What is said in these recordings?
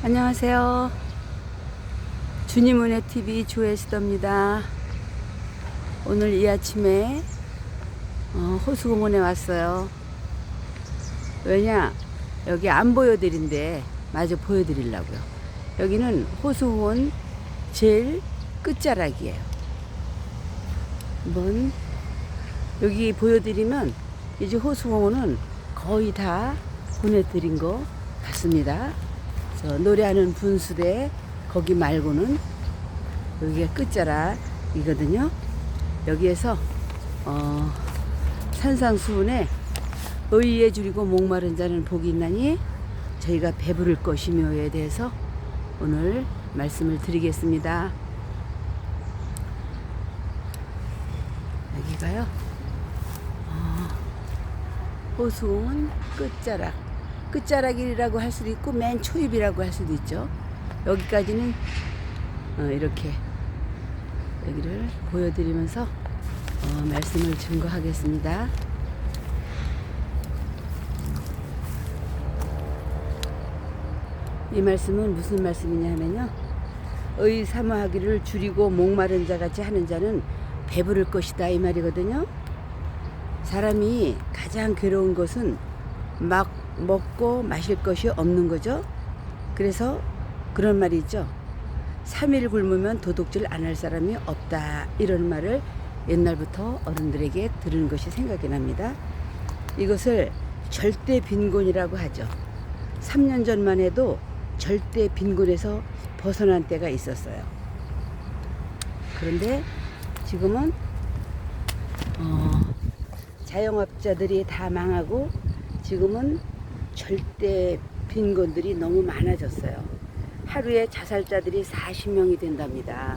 안녕하세요. 주님은혜 TV 조혜수더입니다. 오늘 이 아침에 호수공원에 왔어요. 왜냐, 여기 안 보여드린데 마저 보여드리려고요. 여기는 호수공원 제일 끝자락이에요. 한번 여기 보여드리면 이제 호수공원은 거의 다 보내드린 것 같습니다. 저 노래하는 분수대 거기 말고는 여기가 끝자락이거든요. 여기에서 산상수훈에 의에 줄이고 목마른 자는 복이 있나니 저희가 배부를 것이며에 대해서 오늘 말씀을 드리겠습니다. 여기가요 호수공원 끝자락이라고 할 수도 있고 맨 초입이라고 할 수도 있죠. 여기까지는 이렇게 여기를 보여드리면서 말씀을 증거하겠습니다. 이 말씀은 무슨 말씀이냐 하면요, 의 사모하기를 줄이고 목마른 자같이 하는 자는 배부를 것이다 이 말이거든요. 사람이 가장 괴로운 것은 막 먹고 마실 것이 없는 거죠. 그래서 그런 말이 있죠. 3일 굶으면 도둑질 안 할 사람이 없다, 이런 말을 옛날부터 어른들에게 들은 것이 생각이 납니다. 이것을 절대 빈곤이라고 하죠. 3년 전만 해도 절대 빈곤에서 벗어난 때가 있었어요. 그런데 지금은 자영업자들이 다 망하고 지금은 절대 빈곤들이 너무 많아졌어요. 하루에 자살자들이 40명이 된답니다.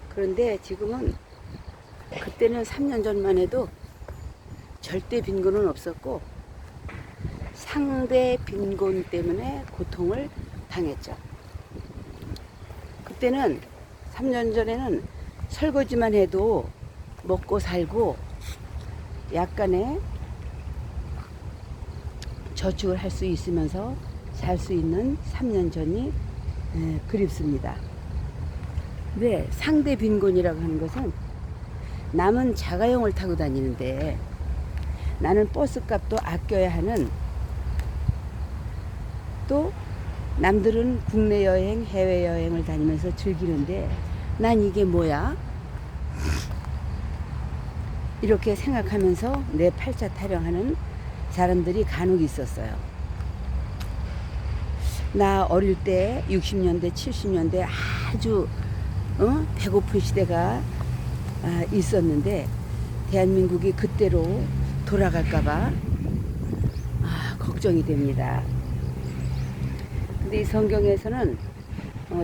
그런데 지금은, 그때는 3년 전만 해도 절대 빈곤은 없었고 상대 빈곤 때문에 고통을 당했죠. 그때는 3년 전에는 설거지만 해도 먹고 살고 약간의 저축을 할 수 있으면서 살 수 있는 3년 전이 그립습니다. 근데 상대 빈곤이라고 하는 것은 남은 자가용을 타고 다니는데 나는 버스값도 아껴야 하는, 또 남들은 국내 여행, 해외 여행을 다니면서 즐기는데 난 이게 뭐야? 이렇게 생각하면서 내 팔자 타령하는 사람들이 간혹 있었어요. 나 어릴 때 60년대, 70년대 아주 배고픈 시대가 있었는데 대한민국이 그때로 돌아갈까봐 걱정이 됩니다. 근데 이 성경에서는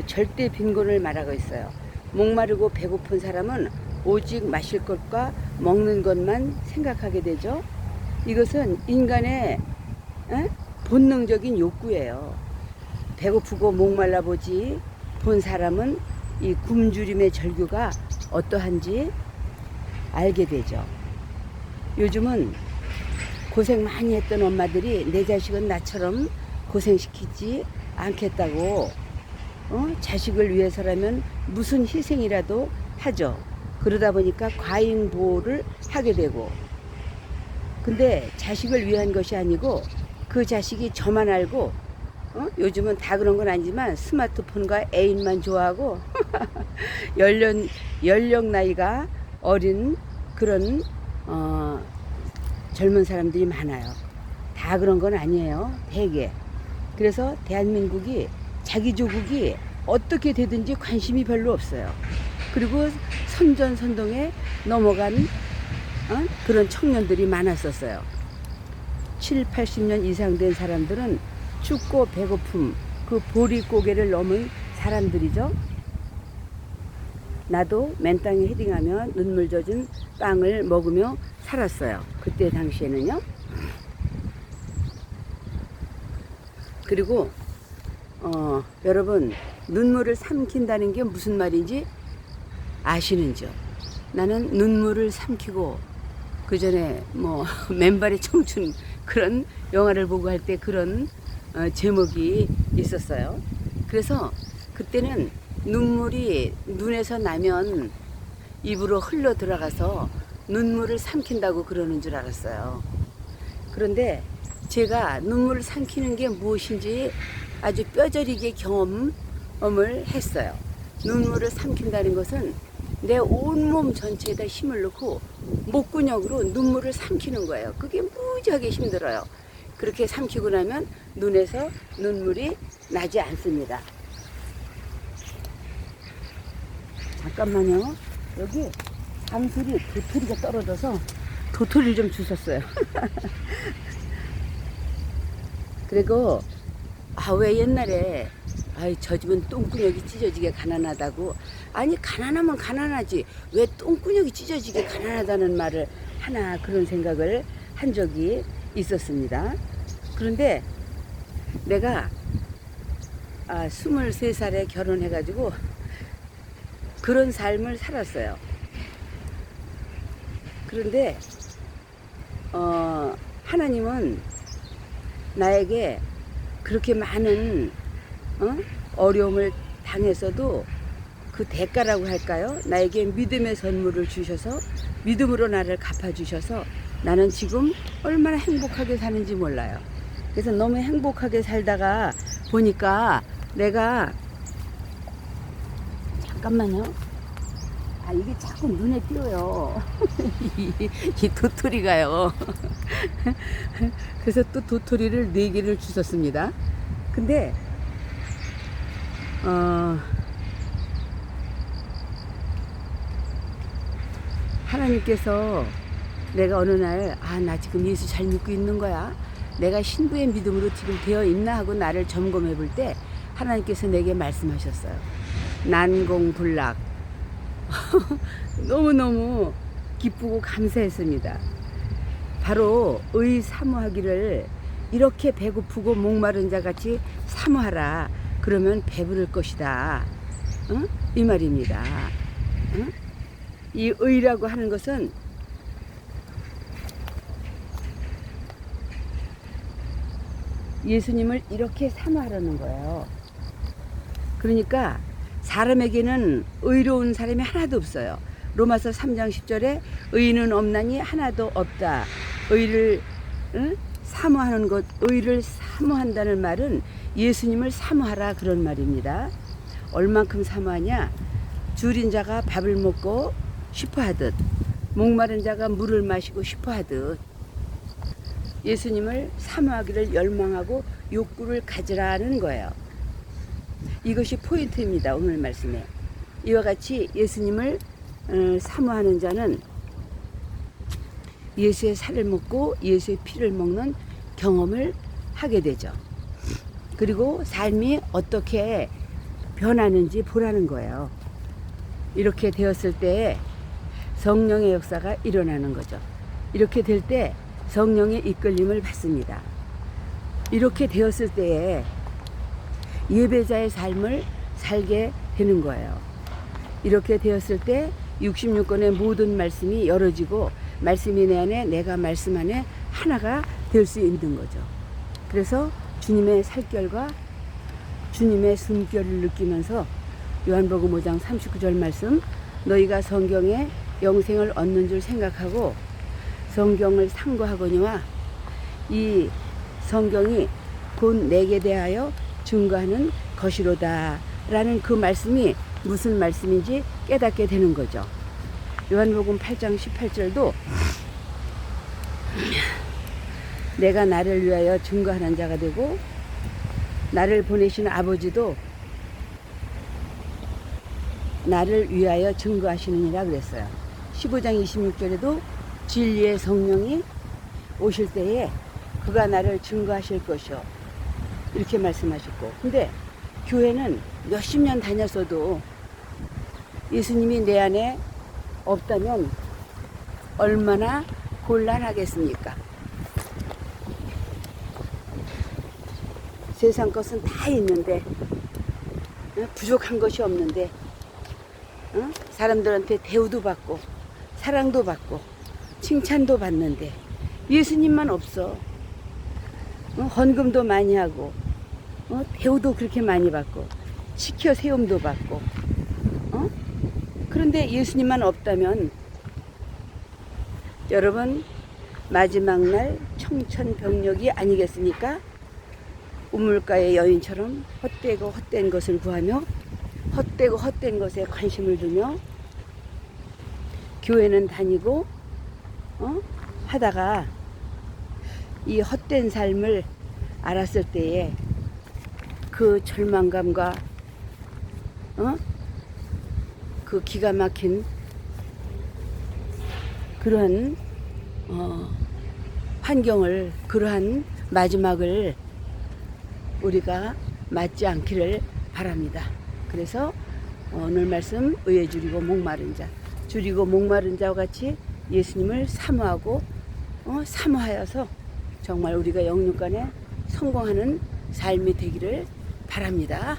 절대 빈곤을 말하고 있어요. 목마르고 배고픈 사람은 오직 마실 것과 먹는 것만 생각하게 되죠. 이것은 인간의 본능적인 욕구예요. 배고프고 목말라 보지 본 사람은 이 굶주림의 절규가 어떠한지 알게 되죠. 요즘은 고생 많이 했던 엄마들이 내 자식은 나처럼 고생시키지 않겠다고 자식을 위해서라면 무슨 희생이라도 하죠. 그러다 보니까 과잉 보호를 하게 되고, 근데 자식을 위한 것이 아니고 그 자식이 저만 알고 요즘은 다 그런 건 아니지만 스마트폰과 애인만 좋아하고 연령 나이가 어린 그런 젊은 사람들이 많아요. 다 그런 건 아니에요, 대개. 그래서 대한민국이, 자기 조국이 어떻게 되든지 관심이 별로 없어요. 그리고 선전선동에 넘어간 그런 청년들이 많았었어요. 7, 80년 이상 된 사람들은 춥고 배고픔, 그 보릿고개를 넘은 사람들이죠. 나도 맨땅에 헤딩하며 눈물 젖은 빵을 먹으며 살았어요. 그때 당시에는요. 그리고 여러분 눈물을 삼킨다는 게 무슨 말인지 아시는지요? 나는 눈물을 삼키고 그 전에 뭐 맨발의 청춘 그런 영화를 보고 할 때 그런 제목이 있었어요. 그래서 그때는 눈물이 눈에서 나면 입으로 흘러 들어가서 눈물을 삼킨다고 그러는 줄 알았어요. 그런데 제가 눈물을 삼키는 게 무엇인지 아주 뼈저리게 경험을 했어요. 눈물을 삼킨다는 것은 내 온몸 전체에다 힘을 넣고 목근육으로 눈물을 삼키는 거예요. 그게 무지하게 힘들어요. 그렇게 삼키고 나면 눈에서 눈물이 나지 않습니다. 잠깐만요. 여기 잠수리 도토리가 떨어져서 도토리를 좀 주웠어요. 그리고 왜 옛날에 저 집은 똥구녕이 찢어지게 가난하다고. 아니 가난하면 가난하지 왜 똥구녕이 찢어지게 가난하다는 말을 하나, 그런 생각을 한 적이 있었습니다. 그런데 내가 23살에 결혼해가지고 그런 삶을 살았어요. 그런데 하나님은 나에게 그렇게 많은 어려움을 당했어도 그 대가라고 할까요? 나에게 믿음의 선물을 주셔서 믿음으로 나를 갚아주셔서 나는 지금 얼마나 행복하게 사는지 몰라요. 그래서 너무 행복하게 살다가 보니까 내가 잠깐만요. 이게 자꾸 눈에 띄어요. 이 도토리가요. 그래서 또 도토리를 4개를 주셨습니다. 근데 하나님께서 내가 어느 날 나 지금 예수 잘 믿고 있는 거야, 내가 신부의 믿음으로 지금 되어 있나 하고 나를 점검해 볼 때 하나님께서 내게 말씀하셨어요. 난공불락. 너무너무 기쁘고 감사했습니다. 바로 의사모하기를 이렇게 배고프고 목마른 자같이 사모하라. 그러면 배부를 것이다. 이 말입니다. 이 의라고 하는 것은 예수님을 이렇게 사모하라는 거예요. 그러니까 사람에게는 의로운 사람이 하나도 없어요. 로마서 3장 10절에 의인은 없나니 하나도 없다. 의를 사모하는 것, 의를 사모한다는 말은 예수님을 사모하라, 그런 말입니다. 얼만큼 사모하냐? 줄인 자가 밥을 먹고 싶어 하듯, 목마른 자가 물을 마시고 싶어 하듯 예수님을 사모하기를 열망하고 욕구를 가지라는 거예요. 이것이 포인트입니다. 오늘 말씀에. 이와 같이 예수님을 사모하는 자는 예수의 살을 먹고 예수의 피를 먹는 경험을 하게 되죠. 그리고 삶이 어떻게 변하는지 보라는 거예요. 이렇게 되었을 때 성령의 역사가 일어나는 거죠. 이렇게 될 때 성령의 이끌림을 받습니다. 이렇게 되었을 때에 예배자의 삶을 살게 되는 거예요. 이렇게 되었을 때 66권의 모든 말씀이 열어지고 말씀이 내 안에, 내가 말씀 안에 하나가 될 수 있는 거죠. 그래서 주님의 살결과 주님의 숨결을 느끼면서 요한복음 5장 39절 말씀, 너희가 성경에 영생을 얻는 줄 생각하고 성경을 상고하거니와 이 성경이 곧 내게 대하여 증거하는 것이로다 라는 그 말씀이 무슨 말씀인지 깨닫게 되는 거죠. 요한복음 8장 18절도 내가 나를 위하여 증거하는 자가 되고 나를 보내신 아버지도 나를 위하여 증거하시느니라 그랬어요. 15장 26절에도 진리의 성령이 오실 때에 그가 나를 증거하실 것이요, 이렇게 말씀하셨고, 근데 교회는 몇십 년 다녔어도 예수님이 내 안에 없다면 얼마나 곤란하겠습니까? 세상 것은 다 있는데 부족한 것이 없는데 사람들한테 대우도 받고 사랑도 받고 칭찬도 받는데 예수님만 없어. 헌금도 많이 하고 대우도 그렇게 많이 받고 지켜 세움도 받고 그런데 예수님만 없다면 여러분 마지막 날 청천벽력이 아니겠습니까? 우물가의 여인처럼 헛되고 헛된 것을 구하며 헛되고 헛된 것에 관심을 두며 교회는 다니고 하다가 이 헛된 삶을 알았을 때에 그 절망감과 그 기가 막힌 그러한 환경을, 그러한 마지막을 우리가 맞지 않기를 바랍니다. 그래서 오늘 말씀 의에 줄이고 목마른 자, 줄이고 목마른 자와 같이 예수님을 사모하고 사모하여서 정말 우리가 영육간에 성공하는 삶이 되기를 바랍니다.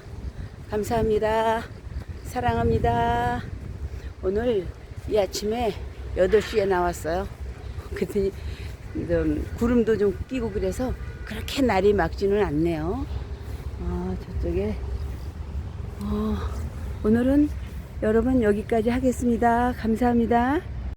감사합니다. 사랑합니다. 오늘 이 아침에 8시에 나왔어요. 그랬더니 구름도 좀 끼고 그래서 그렇게 날이 맑지는 않네요. 저쪽에 오늘은 여러분 여기까지 하겠습니다. 감사합니다.